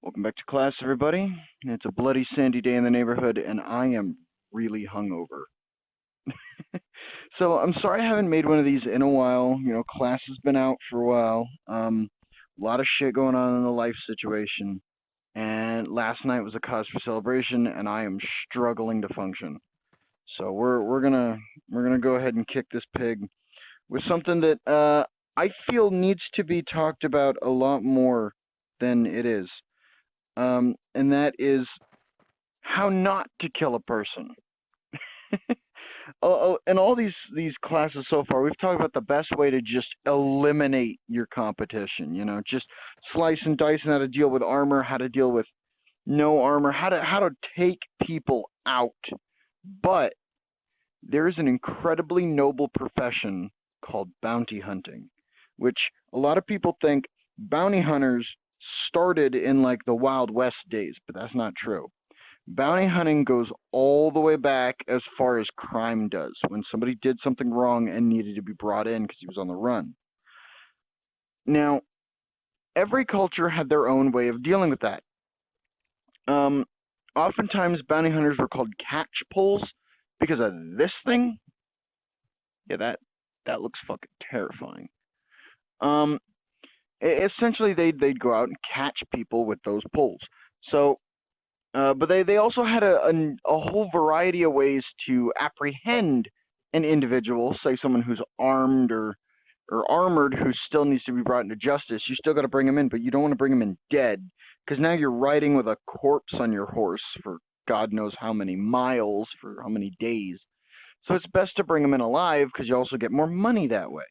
Welcome back to class, everybody. It's a bloody sandy day in the neighborhood, and I am really hungover. So I'm sorry I haven't made one of these in a while. Class has been out for a while. A lot of shit going on in the life situation, and last night was a cause for celebration, and I am struggling to function. So we're gonna go ahead and kick this pig with something that I feel needs to be talked about a lot more than it is. And that is how not to kill a person. In all these classes so far, we've talked about the best way to just eliminate your competition. Just slice and dice and how to deal with armor, how to deal with no armor, how to take people out. But there is an incredibly noble profession called bounty hunting, which a lot of people think bounty hunters started in like the Wild West days, but that's not true. Bounty hunting goes all the way back as far as crime does, when somebody did something wrong and needed to be brought in because he was on the run. Now, every culture had their own way of dealing with that. Um, Oftentimes, bounty hunters were called catch pulls because of this thing. Yeah, that looks fucking terrifying. Um, Essentially, they'd go out and catch people with those pulls. So but they also had a whole variety of ways to apprehend an individual, say someone who's armed or armored who still needs to be brought into justice. You still got to bring him in, but you don't want to bring him in dead because now you're riding with a corpse on your horse for God knows how many miles for how many days. So it's best to bring him in alive because you also get more money that way.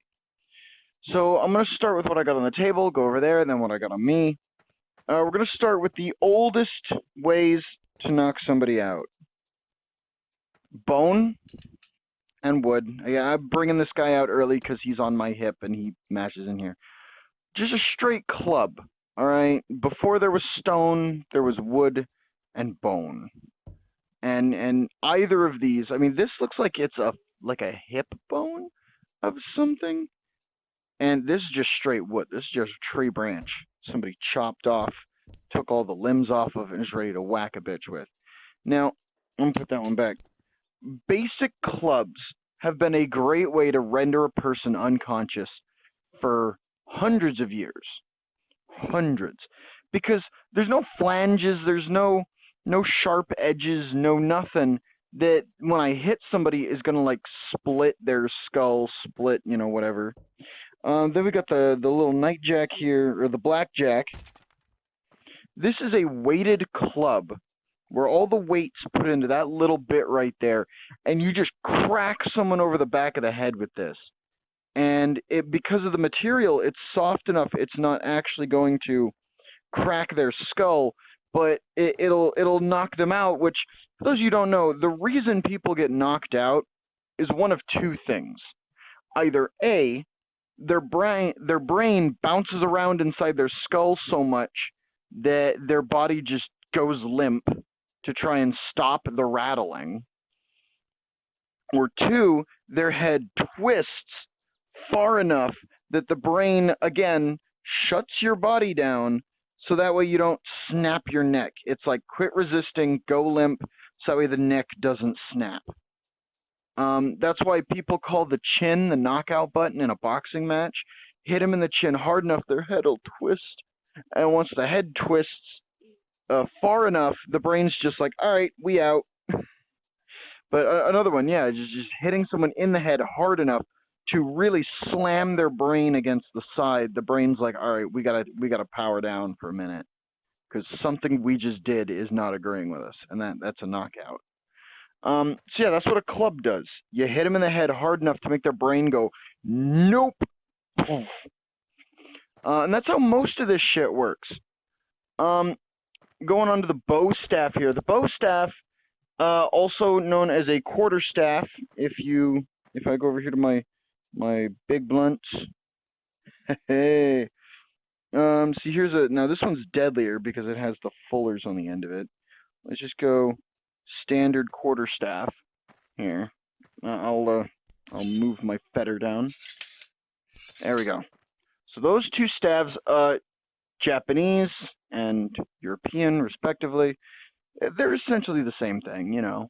So I'm going to start with what I got on the table, go over there, and then what I got on me. We're going to start with the oldest ways to knock somebody out. Bone and wood. Yeah, I'm bringing this guy out early because he's on my hip and he matches in here. Just a straight club, all right? Before there was stone, there was wood and bone. And either of these, I mean, this looks like it's a hip bone of something, and this is just straight wood. This is just a tree branch somebody chopped off, took all the limbs off of, and is ready to whack a bitch with. Now, I'm gonna put that one back. Basic clubs have been a great way to render a person unconscious for hundreds of years. Hundreds. Because there's no flanges, there's no sharp edges, no nothing that when I hit somebody is gonna like split their skull, split, whatever. Then we got the little nightjack here, or the blackjack. This is a weighted club where all the weight's put into that little bit right there, and you just crack someone over the back of the head with this. And because of the material, it's soft enough, it's not actually going to crack their skull, but it'll knock them out. Which, for those of you who don't know, the reason people get knocked out is one of two things: either A, their brain bounces around inside their skull so much that their body just goes limp to try and stop the rattling, or two, their head twists far enough that the brain again shuts your body down so that way you don't snap your neck. It's like quit resisting, go limp, so that way the neck doesn't snap. That's why people call the chin the knockout button in a boxing match. Hit them in the chin hard enough, their head will twist. And once the head twists far enough, the brain's just like, all right, we out. But another one, yeah, just hitting someone in the head hard enough to really slam their brain against the side. The brain's like, all right, we gotta power down for a minute because something we just did is not agreeing with us, and that's a knockout. So yeah, that's what a club does. You hit them in the head hard enough to make their brain go, nope. And that's how most of this shit works. Um, Going on to the bow staff here. The bow staff, also known as a quarterstaff. If I go over here to my big blunts, hey. See, now this one's deadlier because it has the fullers on the end of it. Let's just go standard quarterstaff here. I'll move my fetter down. There we go. So those two staves, Japanese and European, respectively, they're essentially the same thing, you know.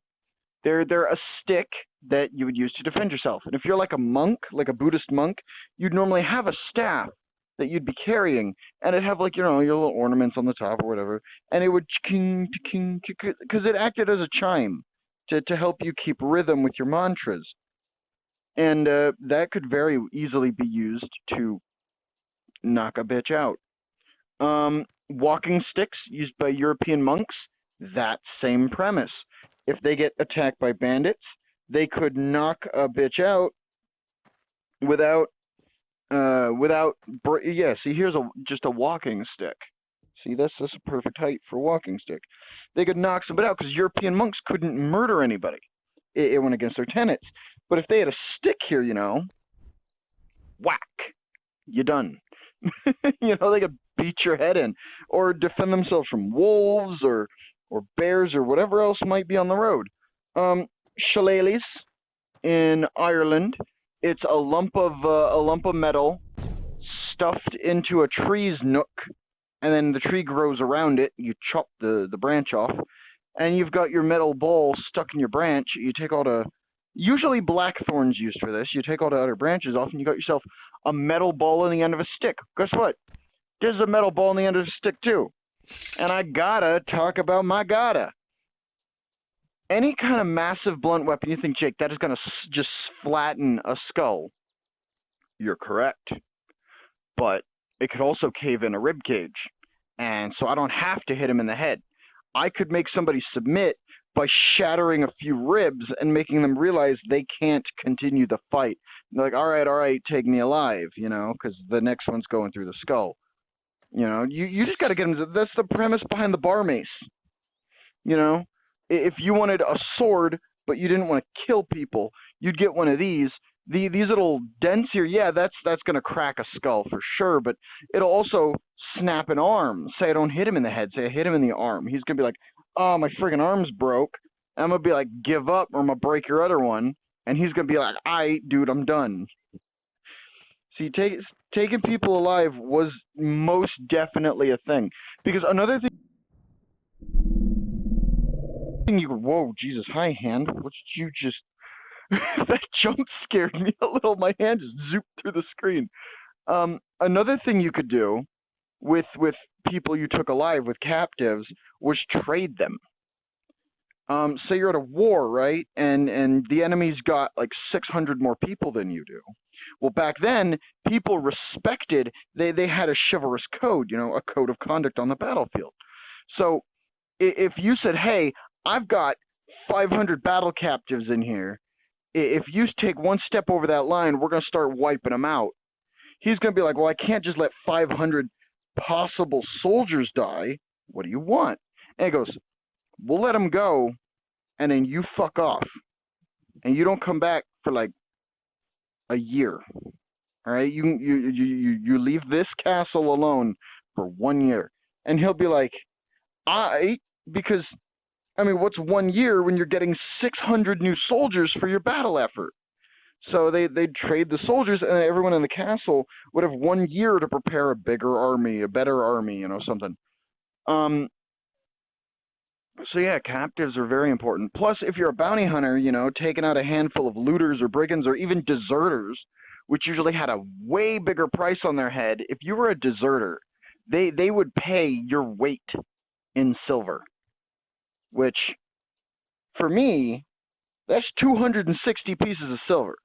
They're a stick that you would use to defend yourself. And if you're like a monk, like a Buddhist monk, you'd normally have a staff that you'd be carrying, and it'd have like, you know, your little ornaments on the top or whatever, and it would king king because it acted as a chime to help you keep rhythm with your mantras. And that could very easily be used to knock a bitch out. Walking sticks used by European monks, that same premise. If they get attacked by bandits, they could knock a bitch out without yeah, see here's just a walking stick. See, that's a perfect height for a walking stick. They could knock somebody out because European monks couldn't murder anybody. It went against their tenets. But if they had a stick here, you know, whack, you done. You know, they could beat your head in or defend themselves from wolves or bears or whatever else might be on the road. Shillelaghs in Ireland, it's a lump of metal stuffed into a tree's nook, and then the tree grows around it. You chop the branch off, and you've got your metal ball stuck in your branch. You take all the usually blackthorn's used for this. You take all the other branches off, and you got yourself a metal ball in the end of a stick. Guess what? There's a metal ball in the end of a stick too. And I gotta talk about my gotta. Any kind of massive blunt weapon you think, Jake, that is gonna just flatten a skull. You're correct. But it could also cave in a rib cage. And so I don't have to hit him in the head. I could make somebody submit by shattering a few ribs and making them realize they can't continue the fight. They're like, all right, take me alive, you know, because the next one's going through the skull. You know, you just got to get them. That's the premise behind the bar mace. You know, if you wanted a sword but you didn't want to kill people, you'd get one of these. These little dents here, yeah, that's gonna crack a skull for sure, but it'll also snap an arm. Say I don't hit him in the head, say I hit him in the arm. He's gonna be like, oh, my friggin' arm's broke. And I'm gonna be like, give up or I'm gonna break your other one. And he's gonna be like, aight, dude, I'm done. See, taking people alive was most definitely a thing. Because another thing you whoa, Jesus, hi hand. What did you just that jump scared me a little. My hand just zooped through the screen. Another thing you could do with people you took alive, with captives, was trade them. Say you're at a war, right? And the enemy's got like 600 more people than you do. Well, back then, people respected, they had a chivalrous code, you know, a code of conduct on the battlefield. So if you said, hey, I've got 500 battle captives in here, if you take one step over that line, we're going to start wiping them out. He's going to be like, well, I can't just let 500 possible soldiers die. What do you want? And he goes, we'll let them go, and then you fuck off. And you don't come back for like a year. All right? You leave this castle alone for 1 year. And he'll be like, because I mean, what's 1 year when you're getting 600 new soldiers for your battle effort? So they'd trade the soldiers, and everyone in the castle would have 1 year to prepare a bigger army, a better army, you know, something. So yeah, captives are very important. Plus, if you're a bounty hunter, you know, taking out a handful of looters or brigands or even deserters, which usually had a way bigger price on their head, if you were a deserter, they would pay your weight in silver. Which, for me, that's 260 pieces of silver.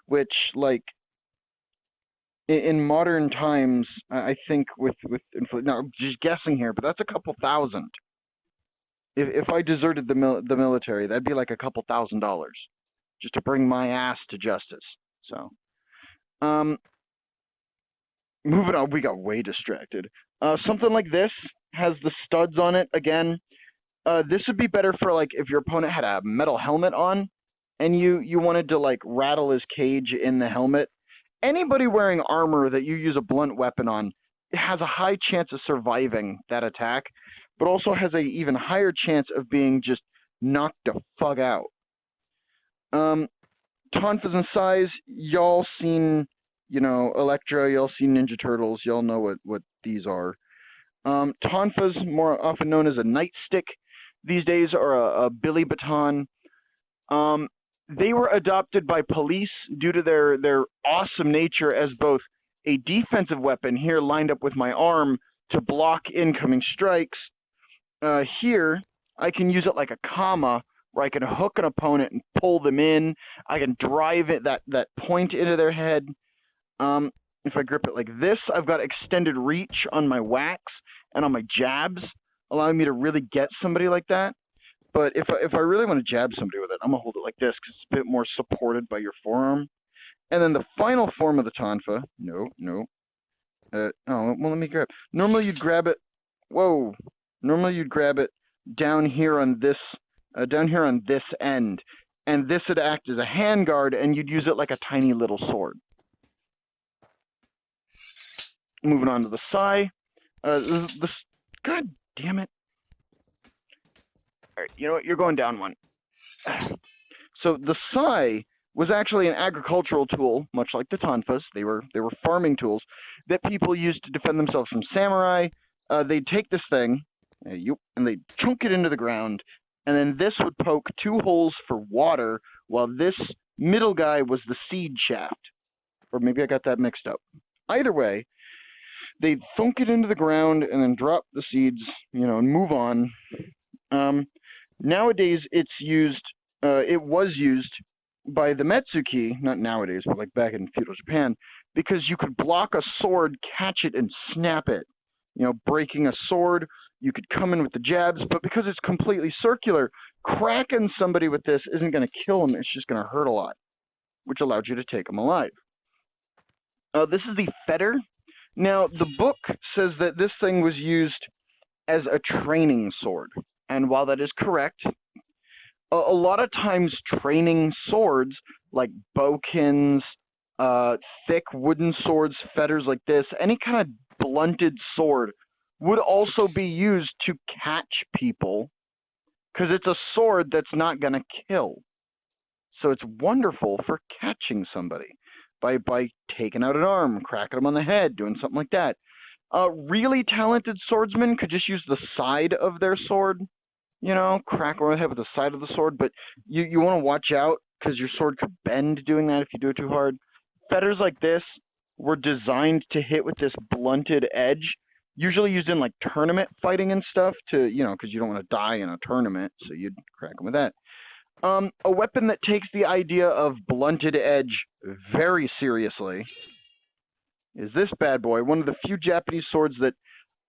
Which, like, in modern times, I think with now just guessing here, but that's a couple thousand. If I deserted the military, that'd be like a couple $1,000 just to bring my ass to justice. So, moving on, we got way distracted. Something like this has the studs on it again. This would be better for like if your opponent had a metal helmet on and you wanted to like rattle his cage in the helmet. Anybody wearing armor that you use a blunt weapon on has a high chance of surviving that attack, but also has a even higher chance of being just knocked the fuck out. Tonfas and Sais, y'all seen you know, Electra, y'all see Ninja Turtles, y'all know what these are. Tonfas, more often known as a nightstick, these days are a billy baton. Um, they were adopted by police due to their awesome nature as both a defensive weapon, here lined up with my arm to block incoming strikes. Here, I can use it like a comma, where I can hook an opponent and pull them in. I can drive that point into their head. Um, if I grip it like this, I've got extended reach on my whacks and on my jabs, allowing me to really get somebody like that. But if I really want to jab somebody with it, I'm gonna hold it like this because it's a bit more supported by your forearm. And then the final form of the tonfa, no, no. Oh, well, let me grab. Normally you'd grab it. Whoa. Normally you'd grab it down here on this, end, and this would act as a handguard, and you'd use it like a tiny little sword. Moving on to the sai. This, God damn it. All right, you know what? You're going down one. So the sai was actually an agricultural tool, much like the tonfas. They were farming tools that people used to defend themselves from samurai. They'd take this thing, and they'd chunk it into the ground, and then this would poke 2 holes for water, while this middle guy was the seed shaft. Or maybe I got that mixed up. Either way, they'd thunk it into the ground and then drop the seeds, and move on. Nowadays, it was used by the Metsuki, not nowadays, but like back in feudal Japan, because you could block a sword, catch it, and snap it. Breaking a sword, you could come in with the jabs, but because it's completely circular, cracking somebody with this isn't going to kill them, it's just going to hurt a lot, which allowed you to take them alive. This is the fetter. Now, the book says that this thing was used as a training sword, and while that is correct, a lot of times training swords like bowkins, thick wooden swords, fetters like this, any kind of blunted sword would also be used to catch people because it's a sword that's not going to kill. So it's wonderful for catching somebody by taking out an arm, cracking them on the head, doing something like that. Really talented swordsmen could just use the side of their sword, crack over the head with the side of the sword, but you want to watch out because your sword could bend doing that if you do it too hard. Fetters like this were designed to hit with this blunted edge, usually used in like tournament fighting and stuff to, because you don't want to die in a tournament, so you'd crack them with that. A weapon that takes the idea of blunted edge very seriously is this bad boy, one of the few Japanese swords that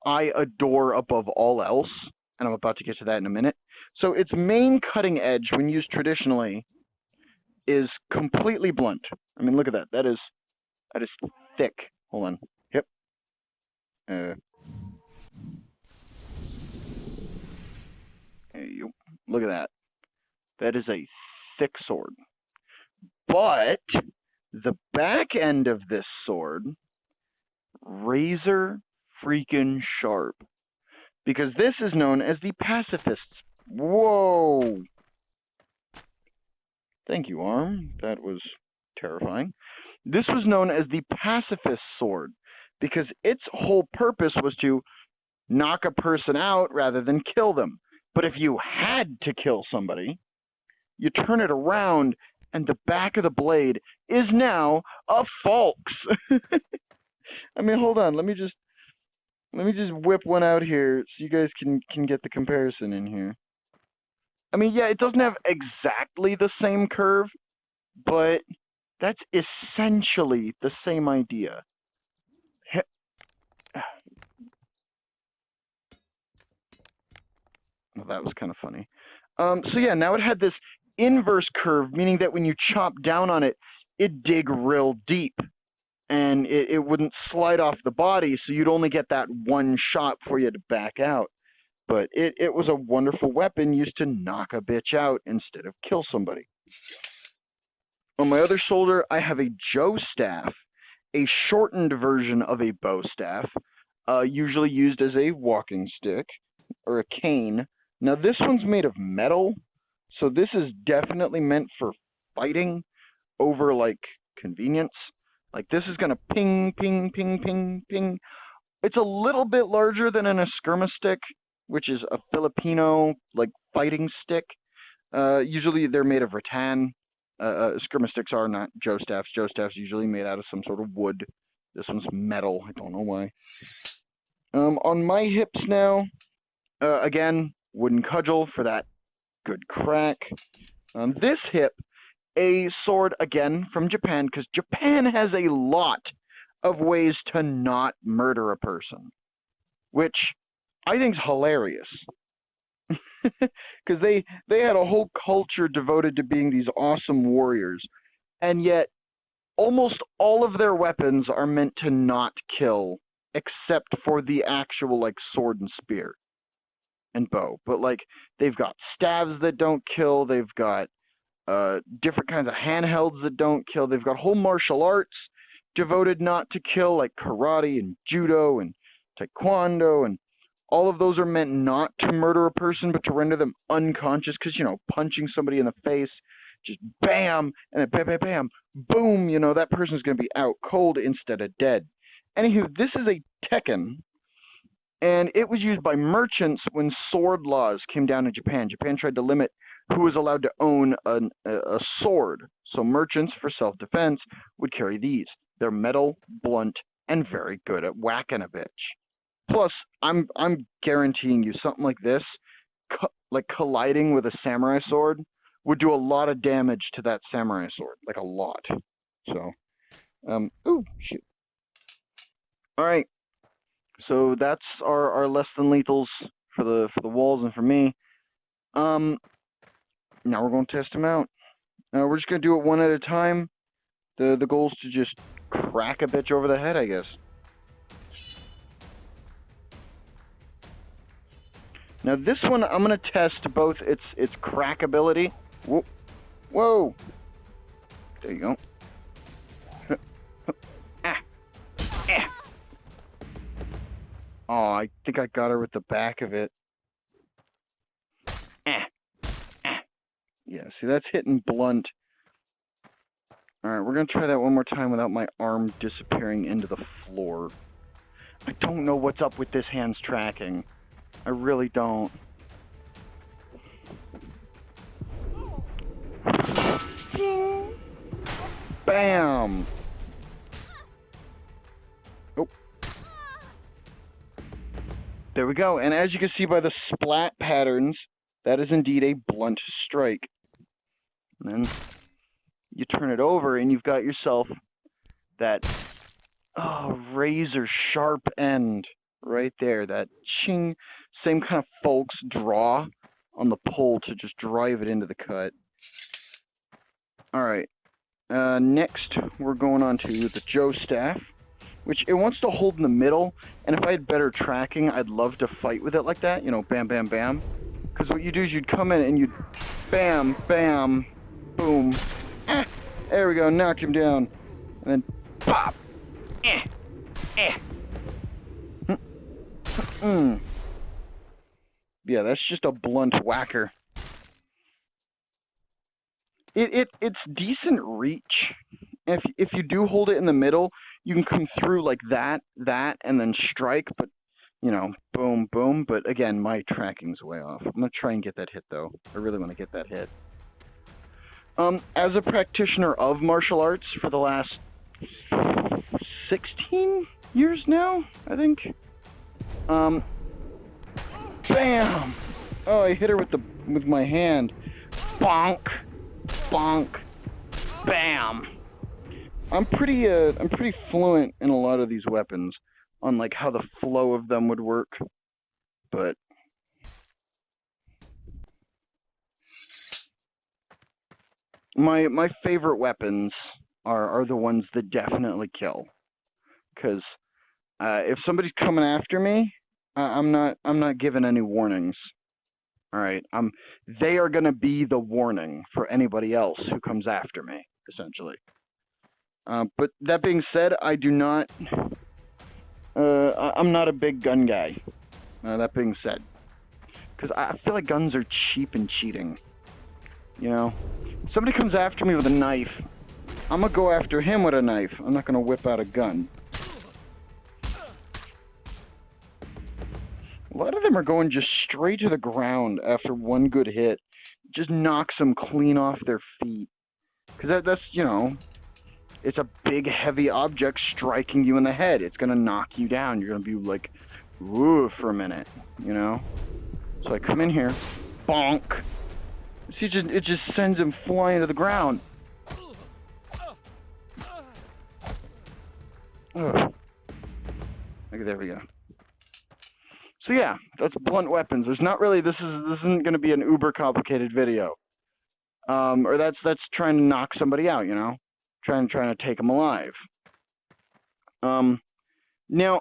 I adore above all else, and I'm about to get to that in a minute. So its main cutting edge, when used traditionally, is completely blunt. I mean, look at that. That is thick. Hold on. Yep. Look at that. That is a thick sword. But the back end of this sword, razor freaking sharp. Because this is known as the pacifist's. Whoa! Thank you, arm. That was terrifying. This was known as the pacifist sword because its whole purpose was to knock a person out rather than kill them. But if you had to kill somebody, you turn it around and the back of the blade is now a falx. I mean, hold on. Let me just whip one out here so you guys can get the comparison in here. I mean, yeah, it doesn't have exactly the same curve, but that's essentially the same idea. Well, that was kind of funny. So yeah, now it had this inverse curve, meaning that when you chop down on it, it'd dig real deep. And it wouldn't slide off the body, so you'd only get that one shot before you had to back out. But it was a wonderful weapon used to knock a bitch out instead of kill somebody. On my other shoulder, I have a jo staff, a shortened version of a bow staff, usually used as a walking stick or a cane. Now this one's made of metal, so this is definitely meant for fighting over like convenience. Like this is gonna ping, ping, ping, ping, ping. It's a little bit larger than an eskrima stick, which is a Filipino like fighting stick. Usually they're made of rattan. Eskrima sticks are not Joe staffs. Joe staffs usually made out of some sort of wood. This one's metal. I don't know why. On my hips now, again, wooden cudgel for that good crack. On this hip, a sword again from Japan, because Japan has a lot of ways to not murder a person, which I think is hilarious. Because they had a whole culture devoted to being these awesome warriors, and yet almost all of their weapons are meant to not kill, except for the actual like sword and spear and bow. But like they've got staves that don't kill, they've got different kinds of handhelds that don't kill. They've got whole martial arts devoted not to kill, like karate and judo and taekwondo, and all of those are meant not to murder a person, but to render them unconscious. Because punching somebody in the face, just bam, and then bam, bam, bam, boom. That person's gonna be out cold instead of dead. Anywho, this is a Tekken, and it was used by merchants when sword laws came down in Japan. Japan tried to limit who was allowed to own a sword. So merchants, for self-defense, would carry these. They're metal, blunt, and very good at whacking a bitch. Plus, I'm guaranteeing you something like this, like colliding with a samurai sword, would do a lot of damage to that samurai sword, like a lot. So, ooh, shoot. All right. So that's our less than lethals for the walls and for me. Now we're going to test them out. We're just going to do it one at a time. The goal is to just crack a bitch over the head, I guess. Now this one, I'm going to test both its crack ability. Whoa. Whoa. There you go. Oh, I think I got her with the back of it. Yeah, see, that's hitting blunt. Alright, we're going to try that one more time without my arm disappearing into the floor. I don't know what's up with this hand's tracking. I really don't. Bam! Oh. There we go. And as you can see by the splat patterns, that is indeed a blunt strike. And then you turn it over and you've got yourself that razor sharp end right there. That ching, same kind of folks draw on the pole to just drive it into the cut. All right. Next, we're going on to the Joe staff, which it wants to hold in the middle. And if I had better tracking, I'd love to fight with it like that. Bam, bam, bam. Because what you do is you'd come in and you'd bam, bam, boom. There we go, knocked him down. And then pop. Yeah, that's just a blunt whacker. It's decent reach. If you do hold it in the middle, you can come through like that, and then strike, but boom, boom. But again, my tracking's way off. I'm gonna try and get that hit though. I really want to get that hit. As a practitioner of martial arts for the last 16 years now, I think. Bam! Oh, I hit her with my hand. Bonk, bonk, bam. I'm pretty fluent in a lot of these weapons on like how the flow of them would work, but my favorite weapons are the ones that definitely kill. Because if somebody's coming after me, I'm not giving any warnings. All right, they are gonna be the warning for anybody else who comes after me, essentially. But that being said, I do not. I'm not a big gun guy. That being said, because I feel like guns are cheap and cheating. Somebody comes after me with a knife, I'm gonna go after him with a knife. I'm not gonna whip out a gun. A lot of them are going just straight to the ground after one good hit. Just knocks them clean off their feet. Because that's, you know, it's a big, heavy object striking you in the head. It's gonna knock you down. You're gonna be like, woo, for a minute, you know? So I come in here, bonk. See, it just sends him flying to the ground. Ugh. Okay, there we go. So yeah, that's blunt weapons. There's not really, this isn't going to be an uber complicated video. Or that's trying to knock somebody out, you know, trying to take them alive. Now,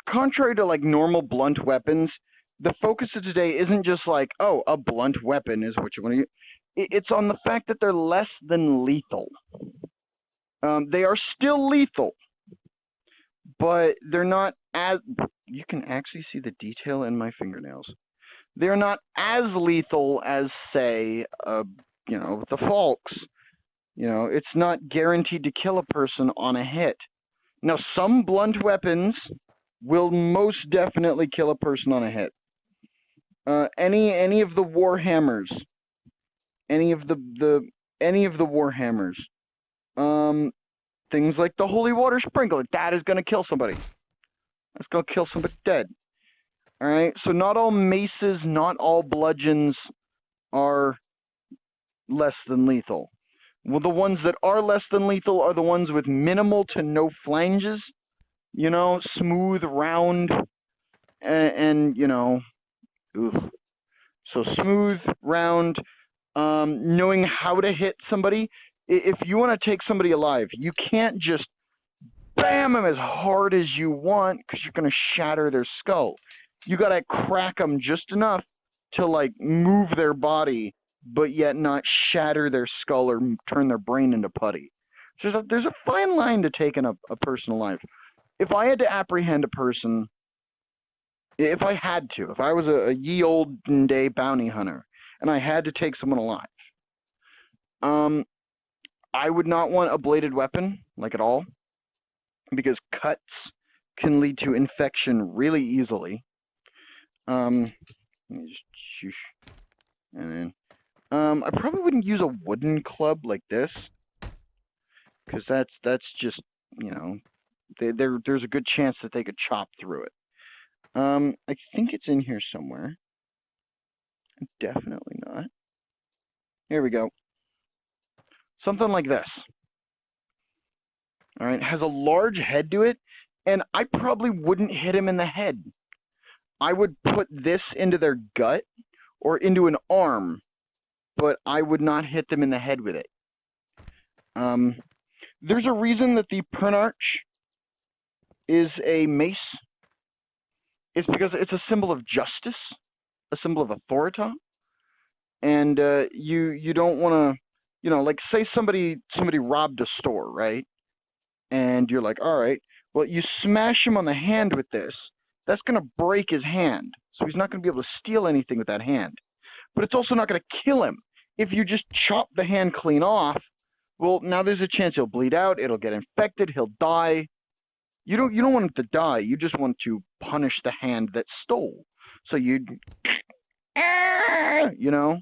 contrary to like normal blunt weapons, the focus of today isn't just like, oh, a blunt weapon is what you want to use. It's on the fact that they're less than lethal. They are still lethal, but they're not as, you can actually see the detail in my fingernails. They're not as lethal as, say, you know, the Falks. You know, it's not guaranteed to kill a person on a hit. Now, some blunt weapons will most definitely kill a person on a hit. Any of the Warhammers, any of the Warhammers, things like the Holy Water Sprinkler, that is going to kill somebody. That's going to kill somebody dead. All right, so not all maces, not all bludgeons are less than lethal. Well, the ones that are less than lethal are the ones with minimal to no flanges, you know, smooth, round, and you know, oof. So smooth, round, knowing how to hit somebody. If you want to take somebody alive, you can't just bam them as hard as you want because you're going to shatter their skull. You got to crack them just enough to like move their body, but yet not shatter their skull or turn their brain into putty. So there's a fine line to taking a person alive. If I had to apprehend a person, if I was a ye olden day bounty hunter and I had to take someone alive, I would not want a bladed weapon, like at all, because cuts can lead to infection really easily. Let me just shoosh. And then, I probably wouldn't use a wooden club like this, because that's just, you know, there's a good chance that they could chop through it. I think it's in here somewhere. Definitely not. Here we go. Something like this. All right, has a large head to it, and I probably wouldn't hit him in the head. I would put this into their gut or into an arm, but I would not hit them in the head with it. There's a reason that the Pernarch is a mace. It's because it's a symbol of justice, a symbol of authority, and you don't want to, you know, like say somebody robbed a store, right? And you're like, all right, well, you smash him on the hand with this. That's going to break his hand, so he's not going to be able to steal anything with that hand. But it's also not going to kill him. If you just chop the hand clean off, well, now there's a chance he'll bleed out, it'll get infected, he'll die. You don't want him to die. You just want to punish the hand that stole. So you'd, you know.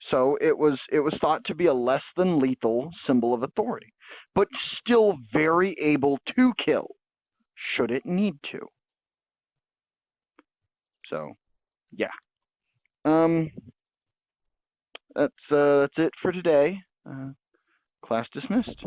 So it was thought to be a less than lethal symbol of authority, but still very able to kill, should it need to. So, yeah. That's it for today. Class dismissed.